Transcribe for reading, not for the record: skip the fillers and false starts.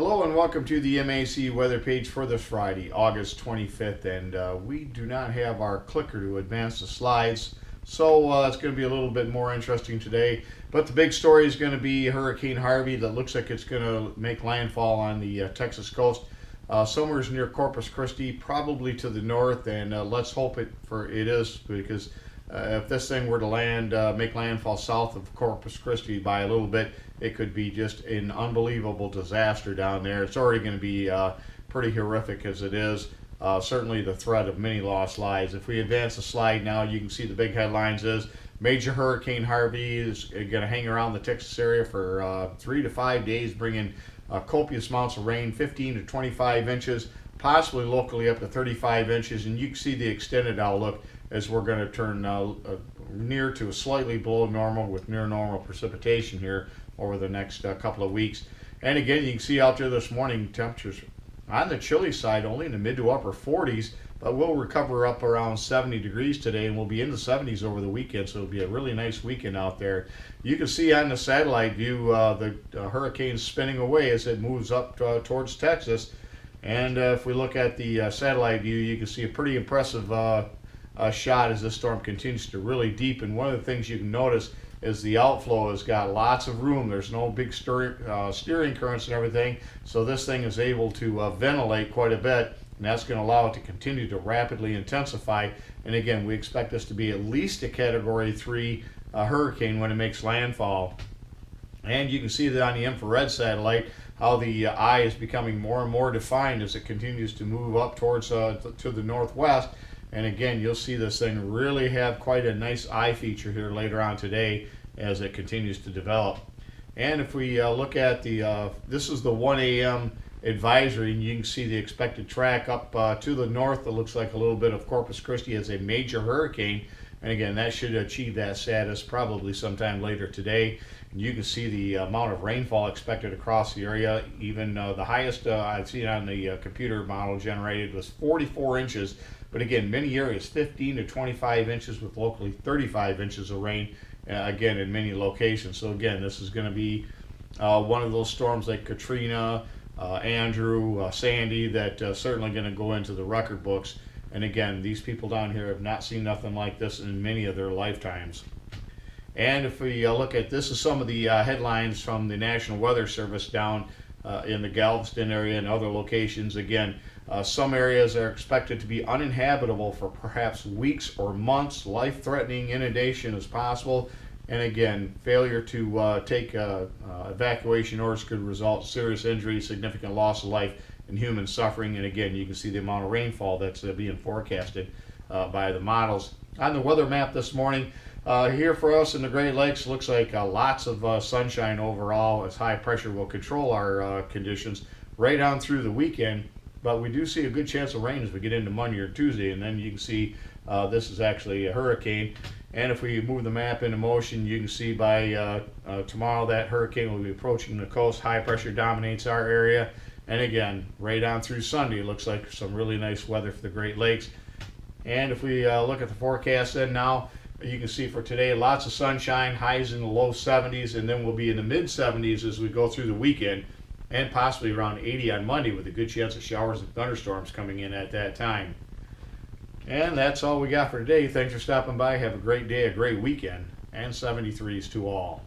Hello and welcome to the MAC weather page for this Friday, August 25th, and we do not have our clicker to advance the slides, so it's going to be a little bit more interesting today. But the big story is going to be Hurricane Harvey that looks like it's going to make landfall on the Texas coast, somewhere near Corpus Christi, probably to the north, and let's hope it is, because if this thing were to make landfall south of Corpus Christi by a little bit, it could be just an unbelievable disaster down there. It's already going to be pretty horrific as it is. Certainly the threat of many lost lives. If we advance the slide now, you can see the big headlines is Major Hurricane Harvey is going to hang around the Texas area for 3 to 5 days, bringing copious amounts of rain, 15 to 25 inches, possibly locally up to 35 inches, and you can see the extended outlook as we're going to turn near to a slightly below normal with near normal precipitation here over the next couple of weeks. And again, you can see out there this morning temperatures on the chilly side only in the mid to upper 40s, but we'll recover up around 70 degrees today, and we'll be in the 70s over the weekend, so it'll be a really nice weekend out there. You can see on the satellite view the hurricane spinning away as it moves up towards Texas. And if we look at the satellite view, you can see a pretty impressive shot as this storm continues to really deepen. One of the things you can notice is the outflow has got lots of room. There's no big steering currents and everything, so this thing is able to ventilate quite a bit, and that's going to allow it to continue to rapidly intensify. And again, we expect this to be at least a Category 3 hurricane when it makes landfall. And you can see that on the infrared satellite how the eye is becoming more and more defined as it continues to move up towards to the northwest. And again, you'll see this thing really have quite a nice eye feature here later on today as it continues to develop. And if we look at this is the 1 a.m. advisory, and you can see the expected track up to the north. It looks like a little bit of Corpus Christi as a major hurricane. And again, that should achieve that status probably sometime later today. And you can see the amount of rainfall expected across the area. Even the highest I've seen on the computer model generated was 44 inches. But again, many areas 15 to 25 inches with locally 35 inches of rain, again, in many locations. So again, this is going to be one of those storms like Katrina, Andrew, Sandy, that certainly going to go into the record books. And again, these people down here have not seen nothing like this in many of their lifetimes. And if we look at this, is some of the headlines from the National Weather Service down in the Galveston area and other locations. Again, some areas are expected to be uninhabitable for perhaps weeks or months. Life-threatening inundation is possible. And again, failure to take evacuation orders could result in serious injury, significant loss of life, and human suffering. And again, you can see the amount of rainfall that's being forecasted by the models. On the weather map this morning, here for us in the Great Lakes, looks like lots of sunshine overall, as high pressure will control our conditions right on through the weekend. But we do see a good chance of rain as we get into Monday or Tuesday, and then you can see this is actually a hurricane. And if we move the map into motion, you can see by tomorrow that hurricane will be approaching the coast. High pressure dominates our area. And again, right on through Sunday, it looks like some really nice weather for the Great Lakes. And if we look at the forecast then now, you can see for today, lots of sunshine, highs in the low 70s, and then we'll be in the mid 70s as we go through the weekend, and possibly around 80 on Monday with a good chance of showers and thunderstorms coming in at that time. And that's all we got for today. Thanks for stopping by. Have a great day, a great weekend, and 73s to all.